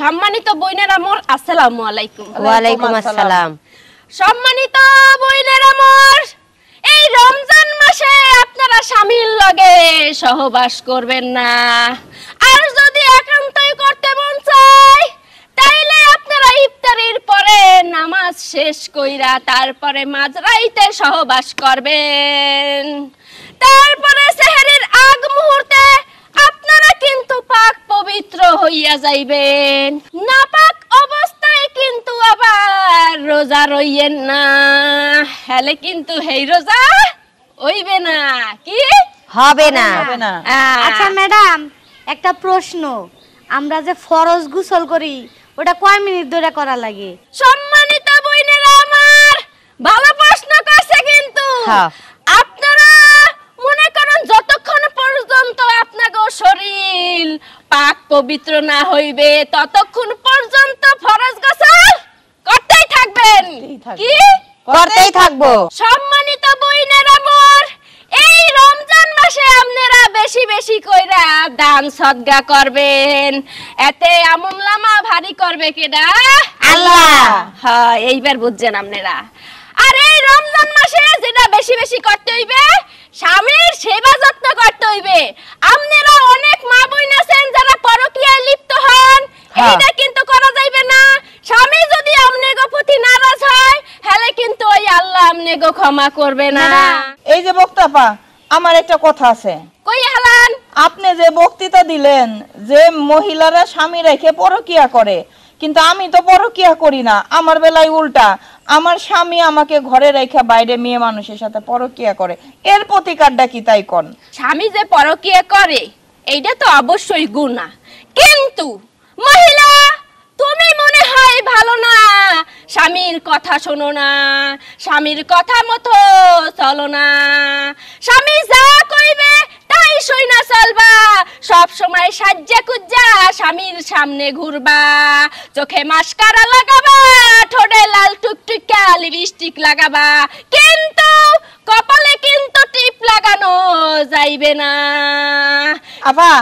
সম্মানিত বোনেরা মোর আসসালামু আলাইকুম। ওয়ালাইকুম আসসালাম। সম্মানিত বোনেরা মোর, এই রমজান মাসে আপনারা স্বামীর লগে সহবাস করবেন না, আর যদি একান্তই করতে মন চায় তাইলে আপনারা ইফতারির পরে নামাজ শেষ কইরা তারপরে মাঝরাইতে সহবাস করবেন। তারপরে সেহরির আগ মুহূর্তে আপনারা কিন্তু পাক পবিত্র হইয়া যাইবেন। নাপাক অবস্থায় কিন্তু আবার রোজা রইয়েন না, হেলে কিন্তু হেই রোজা হইবে না। কি হবে না? আচ্ছা ম্যাডাম, একটা প্রশ্ন, আমরা যে ফরজ গোসল করি ওটা কয় মিনিট ধরে করা লাগে? সম্মানিত বোনেরা আমার, ভালো প্রশ্ন করছে কিন্তু। আপনারা মনে করেন যতক্ষণ পর্যন্ত আপনাকে শরীর পাক পবিত্র না হইবে ততক্ষণ পর্যন্ত ফরজ গোসল করতেই থাকবেন। কি করতেই থাকবো? সম্মানিত বোনেরা মোর, এই রমজান মাসে আপনারা বেশি বেশি কইরা দান সদকা করবেন, এতে আমলনামা ভারী করবে কেডা? আল্লাহ। হ্যাঁ, এইবার বুঝছেন আপনারা। আর এই রমজান মাসে যেটা বেশি বেশি করতে হইবে, স্বামীর সেবা যত্ন করতে হইবে। আপনারা অনেক মা বোন আছেন যারা পরকীয়ায় লিপ্ত হন, এইটা কিন্তু করা যাইবে না। স্বামী যদি আপনাকে প্রতি নারাজ হয় হেলে কিন্তু ওই আল্লাহ আপনাকে ক্ষমা করবে না। এই যে বক্তাপা, আমার একটা কথা আছে। কই হালান? আপনি যে বক্তৃতা দিলেন যে মহিলারা স্বামী রেখে পরকীয়া করে, কিন্তু আমি তো পরকীয়া করি না, আমার বেলায় উল্টা। আমার স্বামী আমাকে ঘরে রেখে বাইরে মেয়ে মানুষের সাথে পরকীয়া করে, এর প্রতিকারটা কি তাই কোন? স্বামী যে পরকীয়া করে এইটা তো অবশ্যই গুনাহ, কিন্তু মহিলা তুমি মনে হয় ভালো না, স্বামীর কথা শোনো না, স্বামীর কথা মতো চলো না, স্বামী যা কইবে তাই শুইনা চলবা, সব সময় সাজ্জা কুজ্জা স্বামীর সামনে ঘুরবা, চোখে মাস্কারা লাগাবা, ঠোঁটে লাল টুকটুকা লিপস্টিক লাগাবা, কিন্তু কপালে কিন্তু টিপ লাগানো যাইবে না। আপা,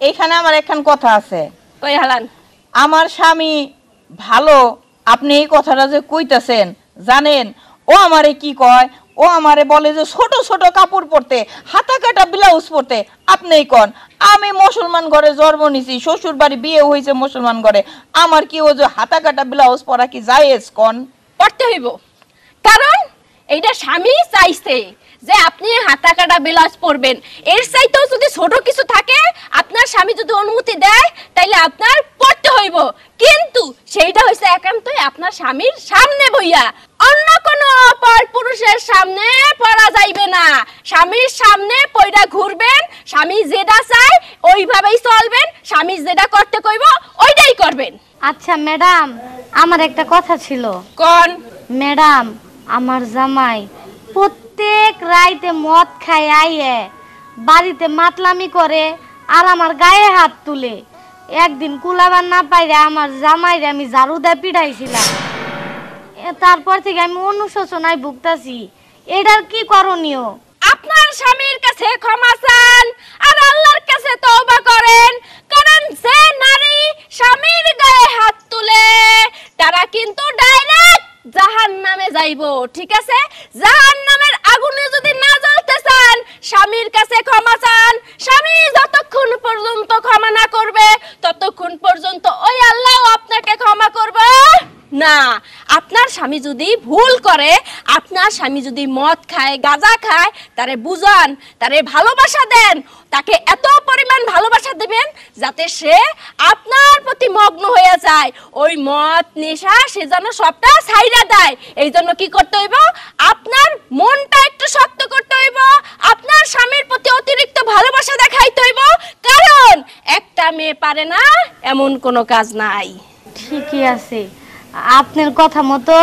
এইখানে আমার একখান কথা আছে। কই হালান? আমার স্বামী ভালো, আপনি এই কথাটা যে কইতাছেন, জানেন ও আমারে কি কয়? ও আমারে বলে যে ছোট ছোট কাপড় পরতে, হাতা কাটা ব্লাউজ পরতে। আপনিই কন, আমি মুসলমান ঘরে জন্ম নিছি, শ্বশুর বাড়ি বিয়ে হয়েছে মুসলমান ঘরে, আমার কি ও যে হাতা কাটা ব্লাউজ পরা কি জায়েজ? কন পড়তে হইব, কারণ এইটা স্বামী চাইছে যে আপনি হাতা কাটা ব্লাউজ পরবেন। এর চাইতেও যদি ছোট কিছু থাকে, আপনার স্বামী যদি অনুমতি দেয় তাইলে আপনার পড়তে হইব, কিন্তু সেইটা হইছে একান্তই আপনার স্বামীর সামনে বইয়া, অন্য কোনো পর পুরুষের সামনে পড়া যাইবে না। স্বামীর সামনে পয়রা ঘুরবেন, স্বামী যেটা চায় ওইভাবেই চলবেন, স্বামী যেটা করতে কইব ওইটাই করবেন। আচ্ছা ম্যাডাম, আমার একটা কথা ছিল। কোন? ম্যাডাম, আমার জামাই প্রত্যেক রাইতে মদ খায় আইয়ে বাড়িতে মাতলামি করে আর আমার গায়ে হাত তুলে। একদিন কুলাবার না পাইরে আমার জামাইরে আমি ঝাড়ু দিয়ে পিটাইছিলাম, তারপর থেকে আমি অনুশোচনায় ভুগতাছি। এটার কি করণীয়? আপনার স্বামীর কাছে ক্ষমা চান আর আল্লাহর কাছে তওবা করেন, কারণ যে নারী স্বামীর গায়ে হাত তুলে তারা কিন্তু ডাইরেক্ট জাহান্নামে যাইবো। ঠিক আছে? জাহান্নামের আগুনে যদি না জ্বলতে চান, স্বামীর কাছে ক্ষমা চান। স্বামী যতক্ষণ পর্যন্ত ক্ষমা না করবে ততক্ষণ পর্যন্ত ওই আল্লাহ আপনাকে ক্ষমা করবে না। আপনার স্বামী যদি ভুল করে, আপনার স্বামী যদি মদ খায়, গাঁজা খায়, তারে বুঝান, তারে ভালোবাসা দেন, তাকে এত পরিমাণ ভালোবাসা দেবেন যাতে সে আপনার প্রতি মগ্ন হয়ে যায়। ওই মদ নেশা সে যেন সবটা ছাইড়া দেয়। এই জন্য কি করতে হইব? আপনার মনটা একটু শক্ত করতে হইব, আপনার স্বামীর প্রতি অতিরিক্ত ভালোবাসা দেখাইতে হইব, কারণ একটা মেয়ে পারে না এমন কোনো কাজ নাই। ঠিকই আছে, আপনার কথা মতো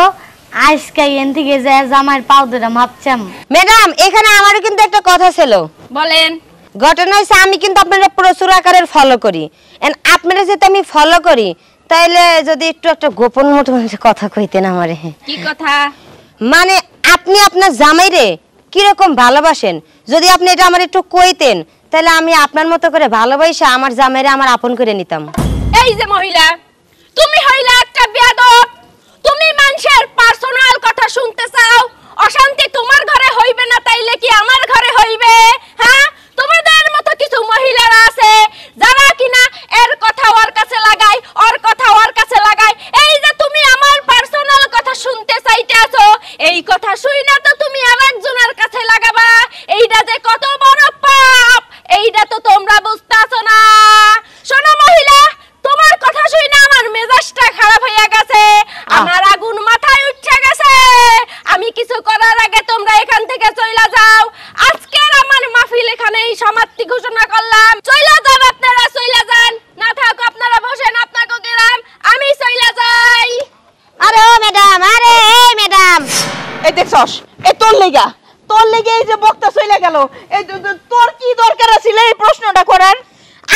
আজকে এন থেকে যায় জামাইয়ের পাও ধরে মাপচাম। ম্যাডাম, এখানে আমারও কিন্তু একটা কথা ছিল। বলেন। ঘটনা হচ্ছে আমি কিন্তু আপনারা প্রচুর আকারের ফলো করি, এন্ড আপনারা যেটা আমি ফলো করি, তাইলে যদি একটু একটা গোপন মতো কথা কইতেন আমারে। কি কথা? মানে আপনি আপনার জামাইরে কিরকম ভালোবাসেন, যদি আপনি এটা আমার একটু কইতেন তাহলে আমি আপনার মতো করে ভালোবাসা আমার জামাইরে আমার আপন করে নিতাম। এই যে মহিলা, তুমি হইলা একটা বেয়াদব। তুমি মানুষের পার্সোনাল কথা শুনতে চাও। অশান্তি তোমার ঘরে হইবে না তাইলে কি আমার ঘরে হইবে? হ্যাঁ, তোমাদের মতো কিছু মহিলারা আছে যারা কিনা এর কথা ওর কাছে লাগায়, ওর কথা ওর কাছে লাগায়। এই যে তুমি আমার পার্সোনাল কথা শুনতে চাইতেছো, এই কথা শুই না তো তুমি আরেকজনের কাছে লাগাবা। এইটা যে কত বড় পাপ এইটা তো তোমরা বুঝতাছো না। শোনো মহিলা, তোমার কথা শুই না আমার মেজাজটা খারাপ হয়ে গেছে, আমার আগুন মাথায় উঠে গেছে। আমি কিছু করার আগে তোমরা এখান থেকে চলে যাও। আজকের আমার মাহফিল এখানেই সমাপ্তি ঘোষণা করলাম। চলে যান আপনারা, চলে যান। না থাকো আপনারা বসেন আপনাকে গেলাম, আমি চলে যাই। আরে ও ম্যাডাম, আরে এই ম্যাডাম, এই দেখছস, এই তোর লেগে এই যে বক্তা চলে গেল। এই তোর কি দরকার ছিল এই প্রশ্নটা করার?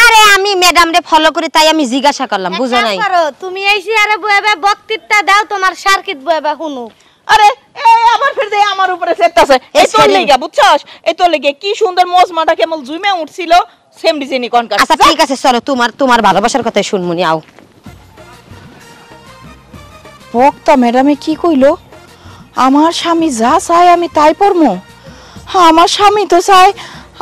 আরে আমি ম্যাডাম রে ফলো করি তাই আমি জিজ্ঞাসা করলাম, বুঝো নাই? তুমি এই চেয়ারে বইবে বক্তৃতা দাও, তোমার সার্কিট বইবে শুনো। আরে এই আবার ফির দে আমার উপরে সেটতাছে। এই তোর লেগে বুঝছস, এই তোর লেগে কি সুন্দর মজমাটা কেমন জুমে উঠছিল, সেম ডিজাইনই কোন কাজ। আচ্ছা ঠিক আছে, চলো তোমার ভালোবাসার কথাই শুনমুনি, আও। বক্তা ম্যাডামে কি কইলো? আমার স্বামী যা চায় আমি তাই পরমু? আমার স্বামী তো চায়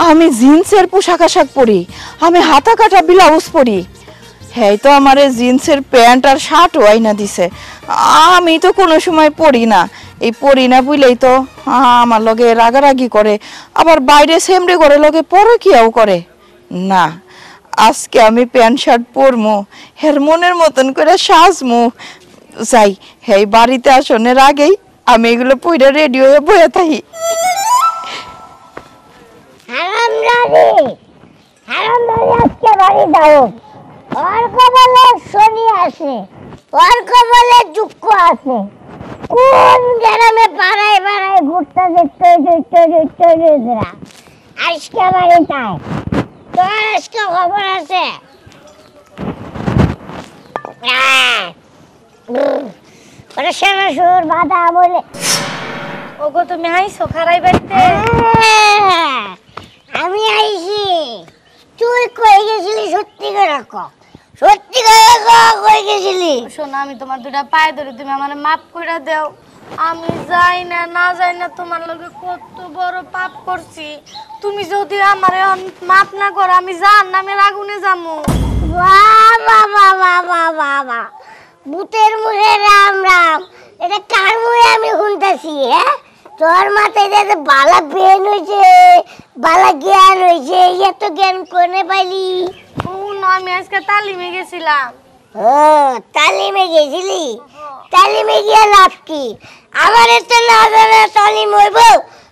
আমি জিন্সের পোশাক আশাক পরি, আমি হাতা কাটা ব্লাউজ পরি। হ্যাঁ, তো আমারে জিন্সের প্যান্ট আর শার্টও আইনা দিছে, আমি তো কোনো সময় পরি না। এই পরি না বুঝলেই তো আমার লগে রাগারাগি করে, আবার বাইরে সেমরে করে লগে পরকিয়াও করে। না, আজকে আমি প্যান্ট শার্ট পরমু, হের মনের মতন করে সাজমু। যাই, হেই বাড়িতে আসনের আগেই আমি এগুলো পইরা রেডি হয়ে বয়ে থাকি। আজকে বাড়ি যাও। ওর কবলে শনি আছে, ওর কবলে দুঃখ আছে। কোন গ্রামে পাড়ায় পাড়ায় ঘুরতে আজকে বাড়ি যাও। তোর আজকে খবর আছে? ওরা সেনা সুর বাধা বলে। ওগো তুমি আইছো খারাই বাড়িতে? আমি আইছি। তুই কই গেছিলি? সত্যি করে ক, সত্যি করে ক, কই গেছিলি? শোনো, আমি তোমার দুটা পায়ে ধরে, তুমি আমারে মাফ কইরা দাও। আমি যাই না যাই না তোমার লগে কত বড় পাপ করছি। তুমি যদি আমারে মাফ না করো আমি জাহান্নামের আগুনে যামু। বাবা বাবা বাবা বাবা, ভূতের মুখে রাম রাম, এটা কার মুখে আমি শুনতেছি? হ্যাঁ, তোর মাথায় যে বালা ব্রেন হয়েছে, বালা জ্ঞান হয়েছে, এত জ্ঞান কোনে পাইলি? আমি আজকে তালিমে গেছিলাম। ও তালিমে গেছিলি? তালিমে গিয়ে লাভ কি? আমার তো না জানা তালিম হইব,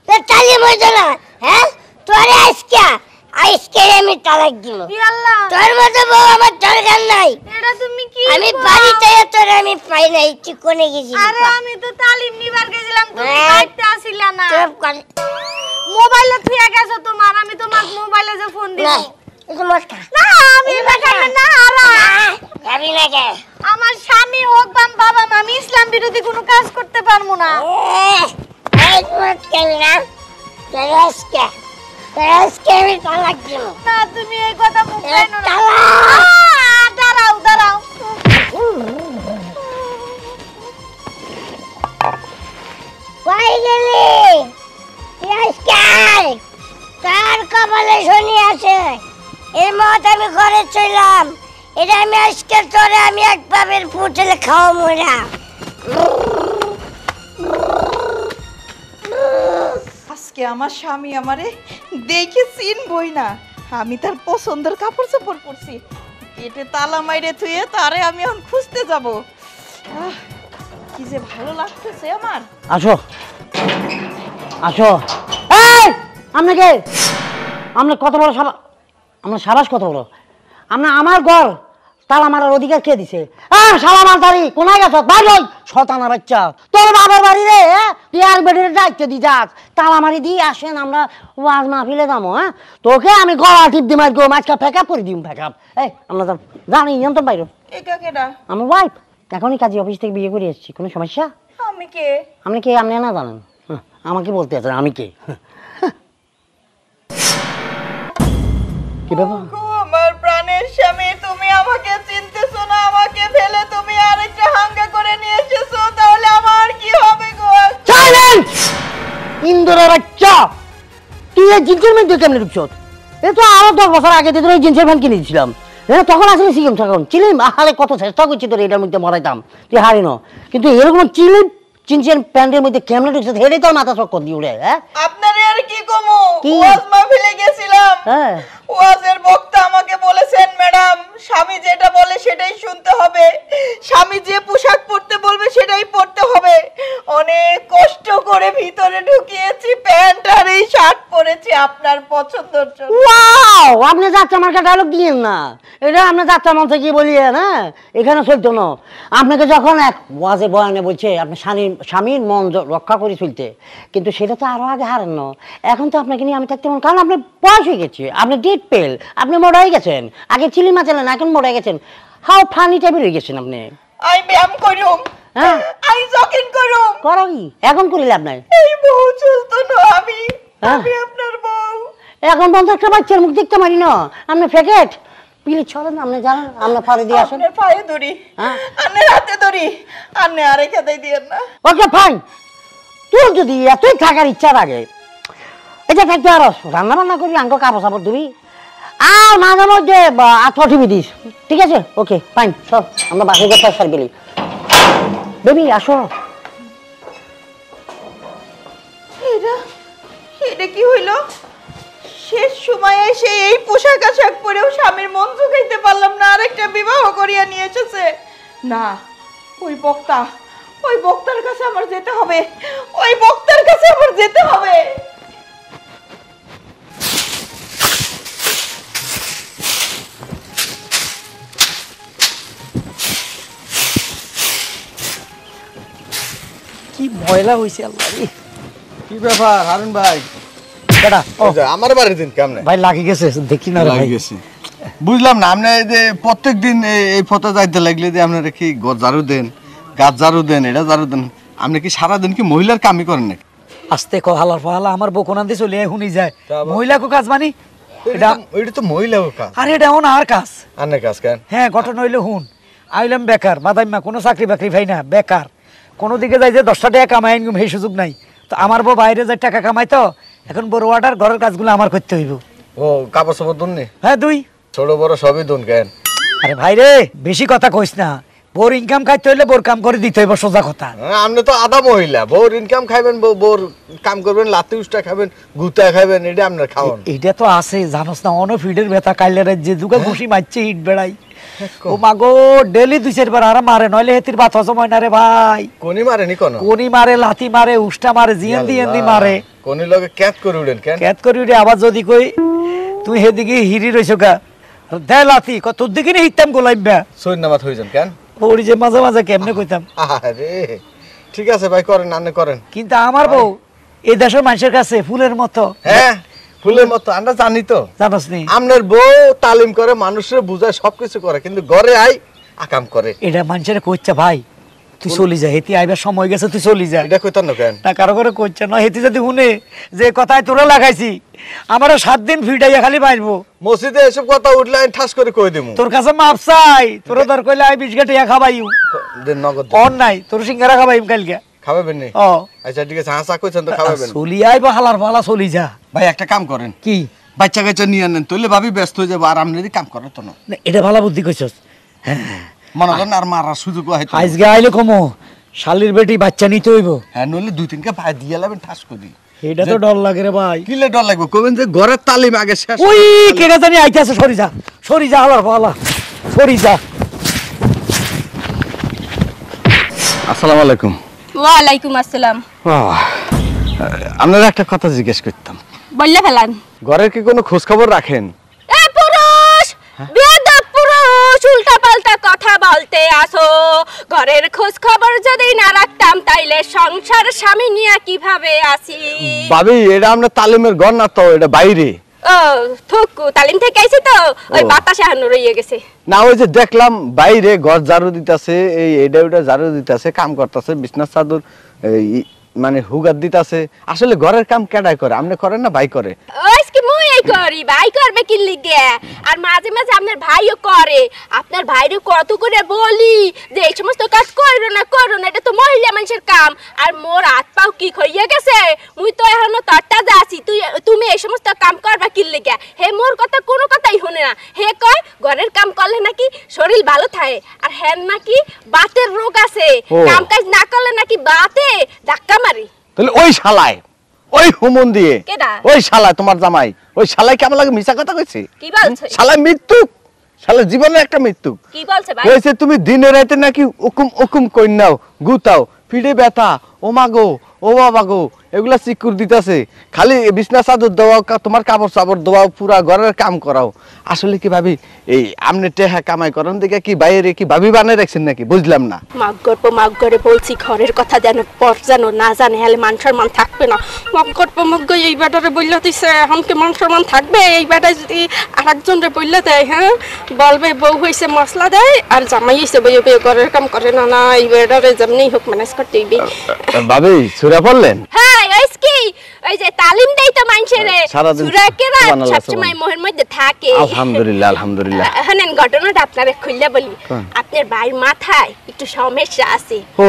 তোর তালিম হইত না। হ্যাঁ, তোর আজকে আমি তালাক দিব। তোর মতো বউ আমার দরকার নাই। এটা তুমি কি? আমি বাড়িতে তোর আমি পাই নাই, তুই কোনে গেছিলি? আরে আমি তো তালিম নিবার গেছিলাম, তুমি বাড়িতে আসিলা না। চুপ কর। মোবাইলে থুয়া গেছো তোমার, আমি তোমার মোবাইলে যে ফোন দিব। এটা মস্কা না, আমি বাগানে না হারা। যাবি না কে? আমার স্বামী হোক বা বাবা মা, আমি ইসলাম বিরোধী কোনো কাজ করতে পারবো না। এই মত কেবি না, তোর আজকে আমি তালাক দিব। না, তুমি এই কথা মুখে আনো না। তালাক। দাঁড়াও। কই গেলি? আজকে তার কপালে শনি আছে, এই মত আমি ঘরে চললাম। এটা আমি আজকে তোরে আমি এক পাবের ফুটেলে খাওয়া মোরা। আজকে আমার স্বামী আমারে দেখে চিনবই না। আমি তার পছন্দের কাপড় চোপড় পরছি, গেটে তালা মাইরে থুয়ে তারে আমি এখন খুঁজতে যাব। কি যে ভালো লাগতেছে আমার। আসো আসো। এই আপনাকে আপনার কত বড় সাবাস, আপনার সাবাস কত বড়? আপনার আমার ঘর তালা মারার অধিকার কে দিছে? সালা মালতারি কোনায় গেছ? বাইর শতানা বাচ্চা, তোর বাবার বাড়ি রে। তুই আর বেটির দায়িত্ব দি যাস, তালা মারি দিয়ে আসেন, আমরা ওয়াজ মাহফিলে যাবো। হ্যাঁ, তোকে আমি গলা টিপ দি মারবো, মাঝখানে ফেকাপ করে দিম ফেকাপ। এই আমরা জানি তো বাইর। আমার ওয়াইফ এখনই কাজী অফিস থেকে বিয়ে করে এসেছি। কোনো সমস্যা? আমি কে? আপনি কে? আপনি না জানেন? আমাকে বলতে আছেন আমি কে? কি ব্যাপার? আমার প্রাণের স্বামী, তুমি আমাকে চিনতেছো না? আমাকে ফেলে তুমি বান্দরের বাচ্চা, তুই এই জিন্সের মধ্যে কেমনে ঢুকছ? এ তো আরো 10 বছর আগে তোর এই জিন্সের প্যান্ট কিনে দিয়েছিলাম। হ্যাঁ তখন আসলে সিগম তখন চিলিম আরে কত চেষ্টা করছি তোর এটার মধ্যে মরাইতাম, তুই হারি ন। কিন্তু এরকম চিলিম জিন্সের প্যান্টের মধ্যে কেমনে ঢুকছে হেরে তোর মাথা চক্কর দিয়ে উড়ে। হ্যাঁ আপনারে আর কি কমু, কি? ওয়াজ মাহফিলে গেছিলাম। হ্যাঁ ওয়াজের বক্তা আমাকে বলেছেন, ম্যাডাম স্বামী যেটা বলে সেটাই শুনতে হবে, স্বামী যে পোশাক পরতে বলবে সেটাই পরতে হবে। অনেক কষ্ট করে ভিতরে ঢুকিয়েছি প্যান্ট আর এই শার্ট পরেছি আপনার পছন্দের জন্য। ওয়াও, আপনি যাত্রা মার্কা ডায়লগ দিয়েন না, এটা আপনি যাত্রা মঞ্চে কি বলিয়ে না, এখানে চলতো না। আপনাকে যখন এক ওয়াজে বয়ানে বলছে আপনি স্বামীর মন রক্ষা করে চলতে, কিন্তু সেটা তো আরো আগে হারেন না। এখন তো আপনাকে নিয়ে আমি থাকতে পারবো, কারণ আপনি বয়স হয়ে গেছে, আপনি ডেট পেল, আপনি মোড়াই গেছেন। আগে চিলিমা ছিলেন, এখন মোড়াই গেছেন। হাও ফানি টাইপের হয়ে গেছেন আপনি। আই ব্যায়াম করুম, হ্যাঁ আই জগিং করুম। করো কি এখন করিলে আপনার এই বউ চলতো না, আমি হ্যাঁ। আমি আপনার বউ। এখন বন্ধ একটা বাচ্চার মুখ দেখতে পারি না, আপনি ফেকেট পিলে চলেন, আপনি জানেন আমরা ফাড়ে দিয়ে আসেন। আপনার পায়ে ধরি, হ্যাঁ। আপনার হাতে ধরি, আপনি আরে খেতে দিয়েন না। ওকে ফাইন, তোর যদি এতই থাকার ইচ্ছা থাকে এটা থাকতে আরো রান্না বান্না করি, আঙ্ক কাপড় সাপড় ধুবি, আর মাঝে মধ্যে আঠা টিভি দিস, ঠিক আছে? ওকে ফাইন, সব আমরা বাসে গেছে সার বেলি। বেবি আসো। এটা কি হইলো? শেষ সময়ে এসে এই পোশাক আশাক পরেও স্বামীর মন জুগাইতে পারলাম না, আরেকটা বিবাহ করিয়া নিয়ে এসেছে। না, ওই বক্তার কাছে আমার যেতে হবে, ওই বক্তার কাছে আমার যেতে হবে। কি ময়লা হইছে আল্লাহ রে। কি ব্যাপার হারুন ভাই? কেডা? ও আমার বাড়ির দিন কেমনে ভাই লাগি গেছে, দেখি না রে ভাই। বুঝলাম না, আপনি এই যে প্রত্যেকদিন এই পথে যাইতে লাগলে যে আপনারা কি ঝাড়ু দেন, গাছ ঝাড়ু দেন, এটা ঝাড়ু দেন, আপনি কি সারাদিন কি মহিলার কামই করেন নাকি? আস্তে ক হালার ফালা আমার বকোনা দিয়ে চলে শুনি যায় মহিলা কো কাজ মানি এটা তো মহিলা কাজ। আরে এটা ওন আর কাজ, আনে কাজ কেন? হ্যাঁ ঘটনা হইলে হুন আইলাম বেকার বাদাইমা, কোনো চাকরি বাকরি ভাই না, বেকার। কোনো দিকে যাই যে 10টা টাকা কামাই আনগুম সেই সুযোগ নাই। তো আমার বউ বাইরে যায় টাকা কামাই, তো এখন বড় ওয়াটার ঘরের কাজগুলো আমার করতে হইব। ও কাপড় সাপড় দুন নি? হ্যাঁ দুই ছোট বড় সবই দুন কেন? আরে ভাই রে বেশি কথা কইস না, বোর ইনকাম খাইতে হইলে বোর কাম করে দিতে হইব, সোজা কথা। আপনি তো আধা মহিলা, বউর ইনকাম খাইবেন, বউর কাম করবেন, লাতি উষ্টা খাবেন, গুতা খাইবেন, এটা আপনার খাওয়ান। এইটা তো আছে জানোস না, অন ফিডের ব্যথা কাইলে যে দুগা ঘুষি মারছে হিট বেড়াই। ও মাগো ডেলি 2-4 বার আর মারে, নইলে হেতির বাত হজম হয় না রে ভাই। কোনি মারে নি কোন? কোনি মারে, লাথি মারে, উষ্টা মারে, জিয়েন্দি মারে। কোনি লগে ক্যাট করে উড়েন কেন? ক্যাত করি উঠে আবার যদি কই তুই হেদিকে হিরি রইছো গা দে লাথি ক তোর দিকে নি হিতাম গোলাইবা সৈন্যমাত হইছেন কেন? ওরি যে মাঝে মাঝে কেমনে কইতাম। আরে ঠিক আছে ভাই, করেন আপনি করেন। কিন্তু আমার বউ এই দেশের মানুষের কাছে ফুলের মতো। হ্যাঁ ফুলের মতো, আমরা জানি তো, জানোস নি? আপনার বউ তালিম করে, মানুষের বুঝায়, সবকিছু করে, কিন্তু ঘরে আই আকাম করে। এটা মানুষের কইছে ভাই তুই চলি যা, হেতি আইবার সময় গেছে, তুই চলি যা। এটা কইতাম না কেন? না কারো করে কইছে না, হেতি যদি শুনে যে কথায় তোরা লাগাইছি আমার 7 দিন ফিটাইয়া খালি বাইরবো। মসজিদে এসব কথা উঠলে আমি ঠাস করে কই দেবো। তোর কাছে মাপ চাই, তোর দর কইলে আই 20 টাকা খাবাইউ দেন নগদ অন নাই, তোর সিঙ্গারা খাবাইম কালকে। খাবেন নি? ও আচ্ছা ঠিক আছে, হাসা কইছেন তো খাবেন। চলি আইবা হালার পালা চলি যা। ভাই একটা কাম করেন, কি বাচ্চা কাচ্চা নিয়ে আনেন, তাহলে ভাবি ব্যস্ত হয়ে যাবো, আর আপনি যদি কাম করেন তো না। না, এটা ভালো বুদ্ধি কইছস। হ্যাঁ মনে করেন আর মারার সুযোগ হয়তো। আজকে আইলে কমো শালির বেটি বাচ্চা নিতে হইব। হ্যাঁ নইলে 2-3কে ভাই দিয়ে লাবেন ঠাস করে। এটা তো ডর লাগে রে ভাই। কিলে ডর লাগবে? কবেন যে ঘরের তালিম আগে শেষ। ওই কেডা জানি আইতাছে, সরি যা, সরি যা হালার পালা, সরি যা। আসসালামু আলাইকুম। ওয়ালাইকুম আসসালাম। আপনারা একটা কথা জিজ্ঞেস করতাম, বললে ফেলান। ঘরের কি কোনো খোঁজ খবর রাখেন? এ পুরুষ, বেয়াদব পুরুষ, উল্টা পাল্টা কথা বলতে আসো। ঘরের খোঁজ খবর যদি না রাখতাম তাইলে সংসার স্বামী নিয়ে কিভাবে আসি? ভাবি এটা আপনার তালিমের ঘর না তো, এটা বাইরে। ও থুকু তালিম থেকে আইছি তো, ওই বাতাসে হানো রইয়ে গেছে। না ওই যে দেখলাম বাইরে ঘর ঝাড়ু দিতেছে, এই এটা ওটা ঝাড়ু দিতেছে, কাম করতেছে, বিছনার চাদর মানে হুগার দিতেছে। আসলে ঘরের কাম কেডাই করে? আপনি করেন না ভাই করে? আজকে মুই এই করি, ভাই করবে কি লিগে? আর মাঝে মাঝে আপনার ভাইও করে। আপনার ভাইরে কত করে বলি যে এই সমস্ত কাজ করো না, এটা তো মহিলা মানুষের কাম। আর মোর হাত পাও কি হইয়া গেছে, মুই তো এখনো শরীর ভালো থাকে আর হ্যাঁ নাকি বাতের রোগ আছে ও। কাম কাজ না করলে নাকি বাতে ধাক্কা মারি তাহলে ওই শালায় ওই হুমন দিয়ে কেডা? ওই শালায় তোমার জামাই ওই শালায় কেমন লাগে মিছা কথা কইছে কি বলছে? শালায় মৃত্যু শালার জীবনের একটা মৃত্যু কি বলছে ভাই কইছে তুমি দিনে রাতে নাকি হুকুম হুকুম কই নাও গুতাও পিঠে ব্যথা ও মাগো ও বাবা গো এগুলা চিকুর দিতেছে খালি বিছনা চাদর দেওয়াও তোমার কাপড় চাপড় দেওয়াও পুরা ঘরের কাম করাও আসলে কি ভাবি এই আমনে টেহা কামাই করেন দেখে কি বাইরে কি ভাবি বানাই রাখছেন নাকি বুঝলাম না মাগগরে বলছি ঘরের কথা যেন পর যেন না জানে হলে মান সম্মান থাকবে না মাগগর এই ব্যাটারে বললে দিছে এমনকি মান সম্মান থাকবে এই ব্যাটায় যদি আরেকজনরে বললে দেয় হ্যাঁ বলবে বউ হয়েছে মশলা দেয় আর জামাই হয়েছে বই বই ঘরের কাম করে না না এই ব্যাটারে যেমনি হোক ম্যানেজ করতে হইবে ভাবি সূরা পড়লেন হ্যাঁ কি ওই যে তালিম দেই তো মানুষেরে সারাদিন সূরা কেরা সুবহানাল্লাহ, সবসময় মোহের মধ্যে থাকে আলহামদুলিল্লাহ আলহামদুলিল্লাহ হনেন ঘটনাটা আপনারে খুললে বলি আপনার ভাইয়ের মাথায় একটু সমস্যা আছে ও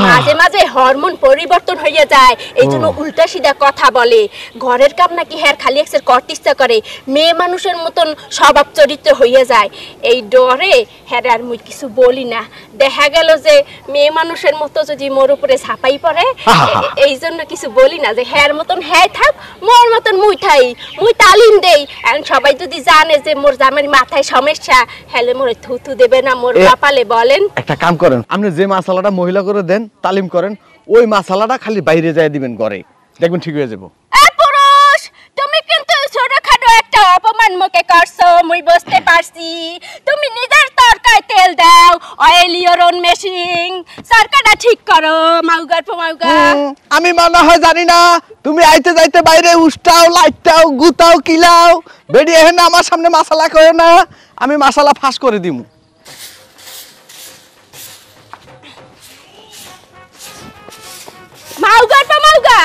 মাঝে মাঝে হরমোন পরিবর্তন হয়ে যায় এইজন্য উল্টা সিধা কথা বলে ঘরের কাম নাকি হ্যাঁ খালি এক্সের করতে ইচ্ছা করে মেয়ে মানুষের মতন স্বভাব চরিত্র হয়ে যায় এই ডরে হ্যাঁ আর মুই কিছু বলি না দেখা গেল যে মেয়ে মানুষের মতো যদি মোর উপরে ছাপাই পড়ে এই জন্য কিছু বলি না যে হ্যার মতন হ্যাঁ থাক মোর মতন মুই থাই মুই তালিম দেই এখন সবাই যদি জানে যে মোর জামাইয়ের মাথায় সমস্যা হলে মোরে থুথু দেবে না মোর কপালে বলেন একটা কাম করেন আপনি যে মশলাটা মহিলা করে দেন তালিম করেন ওই মশলাটা খালি বাইরে যায় দিবেন ঘরে দেখবেন ঠিক হয়ে যাবো এ পুরুষ তুমি কিন্তু ছোটখাটো একটা অপমান মুখে করছো মুই বুঝতে পারছি তুমি নিজের তরকায় তেল দাও অয়েল ইওর ওন মেশিং সরকারটা ঠিক করো মাউগার মাউগা আমি মনে হয় জানি না তুমি আইতে যাইতে বাইরে উষ্টাও লাইটাও গুতাও কিলাও বেরিয়ে এখানে আমার সামনে মশলা করো না আমি মশলা ফাঁস করে দিমু মাউগা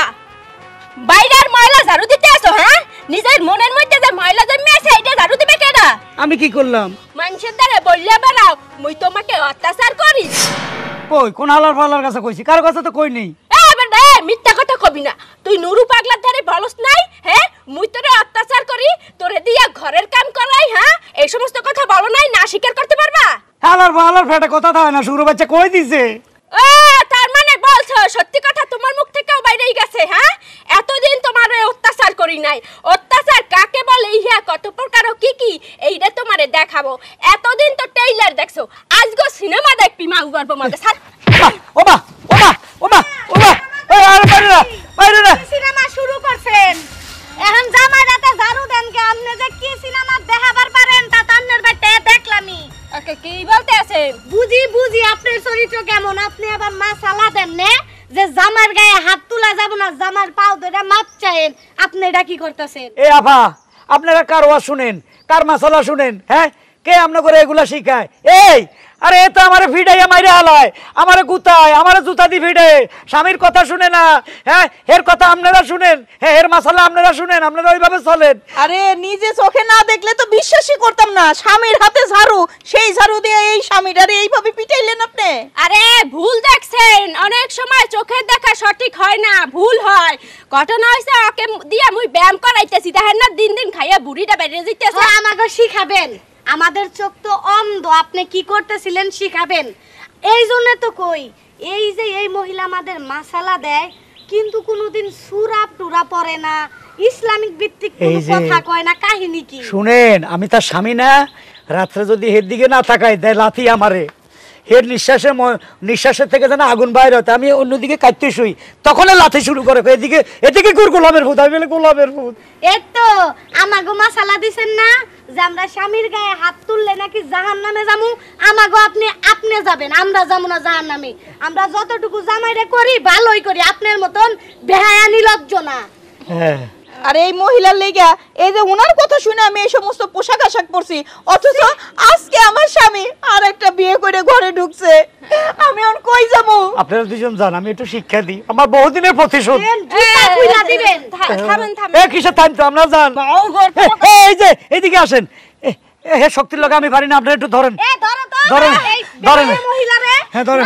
বাইরের ময়লা ঝাড়ু দিতে আসো হ্যাঁ নিজের মনের মধ্যে যে ময়লা জমে আছে এটা ঝাড়ু দিবে কেডা আমি কি করলাম মানুষের দ্বারা বললে বেড়াও মুই তোমাকে অত্যাচার করি কই কোন হালার ফালার কাছে কইছি কারো কাছে তো কই নেই মিথ্যা কথা কবি না তুই নুরু পাগলার ধারে বলস নাই হ্যাঁ মুই তোরে অত্যাচার করি তোরে দিয়া ঘরের কাম করাই হ্যাঁ এই সমস্ত কথা বলো নাই না স্বীকার করতে পারবা হালার ফালার ফেটে কথা থাকে না শুরু বাচ্চা কই দিছে ও তার মানে বলছো সত্যি কথা তোমার মুখ থেকেও বাইরেই গেছে হ্যাঁ এতদিন তোমার অত্যাচার করি নাই অত্যাচার কাকে বলে ইহা কত প্রকার কি কি এইটা তোমারে দেখাবো এতদিন তো টেইলার দেখছো আজগো সিনেমা দেখবি মা গর্ব মাঝে স্যার ওবা ওবা ওবা ওবা এই আর বাইরে না সিনেমা শুরু করছেন এখন জামাই রাতে ঝাড়ু দেন কে আপনি যে কি সিনেমা দেখাবার পারেন তা তান্নের বেটে দেখলামই ওকে কি বলতে আছে বুঝি আপনার চরিত্র কেমন আপনি আবার মাসালা দেন নে যে জামার গায়ে হাত তোলা যাব না জামার পাও ধরে মাপ চাইেন আপনি এটা কি করতেছেন এ আফা আপনারা কার ওয়াজ শুনেন কার মাসালা শুনেন হ্যাঁ কে আমনে করে এগুলা শিখায় এই আরে এ তো আমারে ভিড়াইয়া মাইরে হালায় আমারে গুতায় আমারে জুতা দি ভিড়ে স্বামীর কথা শুনে না হ্যাঁ এর কথা আপনারা শুনেন হ্যাঁ এর মাসালা আপনারা শুনেন আপনারা ওইভাবে চলেন আরে নিজে চোখে না দেখলে তো বিশ্বাসই করতাম না স্বামীর হাতে ঝাড়ু সেই ঝাড়ু দিয়ে এই স্বামীটারে এইভাবে পিটাইলেন আপনি আরে ভুল দেখছেন অনেক সময় চোখের দেখা সঠিক হয় না ভুল হয় ঘটনা হইছে ওকে দিয়া মুই ব্যায়াম করাইতেছি দেখেন না দিন দিন খাইয়া বুড়িটা বেড়ে যাইতেছে আমাকে শিখাবেন আমাদের চোখ তো অন্ধ আপনি কি করতেছিলেন শিখাবেন এই জন্য তো কই এই যে এই মহিলা আমাদের মাসালা দেয় কিন্তু কোনোদিন সূরা টুরা পড়ে না ইসলামিক ভিত্তিক কোনো কথা কয় না কাহিনী কি শুনেন আমি তার স্বামী না রাত্রে যদি হের দিকে না তাকাই দেয় লাথি আমারে হের নিঃশ্বাসের থেকে যেন আগুন বাইরে হতে আমি অন্যদিকে কাটতে শুই তখন লাথি শুরু করে এদিকে গোলামের ভূত আমি বলে গোলামের ভূত এই তো আমাগো মাসালা দিছেন না যে আমরা স্বামীর গায়ে হাত তুললে নাকি জাহান্নামে যামু আমাগো আপনি যাবেন আমরা যামু না জাহান্নামে আমরা যতটুকু জামাইরে করি ভালোই করি আপনার মতন বেহায়া নির্লজ্জ না হ্যাঁ আর এই মহিলার লেগা এই যে ওনার কথা শুনে আমি এই সমস্ত পোশাক আশাক পরছি অথচ আজকে আমার স্বামী আর একটা বিয়ে করে ঘরে ঢুকছে আমি এখন কই যাব আপনারা দুজন জান আমি একটু শিক্ষা দিই আমার বহুদিনের প্রতিশোধ দিবেন থামেন এ কিসের টাইম তো আমরা জান এই যে এইদিকে আসেন হে শক্তির লগে আমি পারি না আপনারা একটু ধরেন এ ধরো তো ধরেন এই ধরেন মহিলা রে হ্যাঁ ধরেন